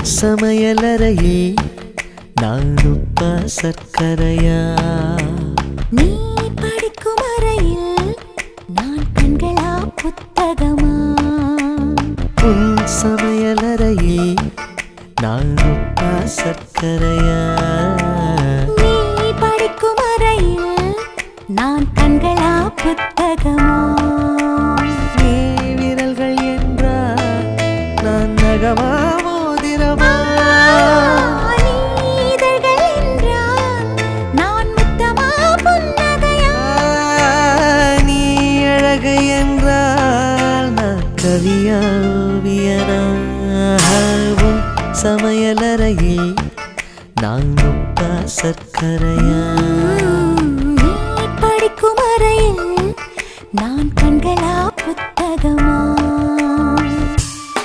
சமையலறையே நான் உப்பா சர்க்கரையா? நீ படிக்கும் அறையில் நான் கண்களா புத்தகமா? உன் சமையலறையே நான் உப்பா சர்க்கரையா? நீ படிக்கும் அறையில் நான் கண்களா புத்தகமா? நீ விரல்கள் என்றால் நான் நகமா மோதிரமா? கவியாவியனாவும் சமையலறையே நான் உப்பா சர்க்கரையா? நீ படிக்கும் அறையில் நான் கண்களா புத்தகமா?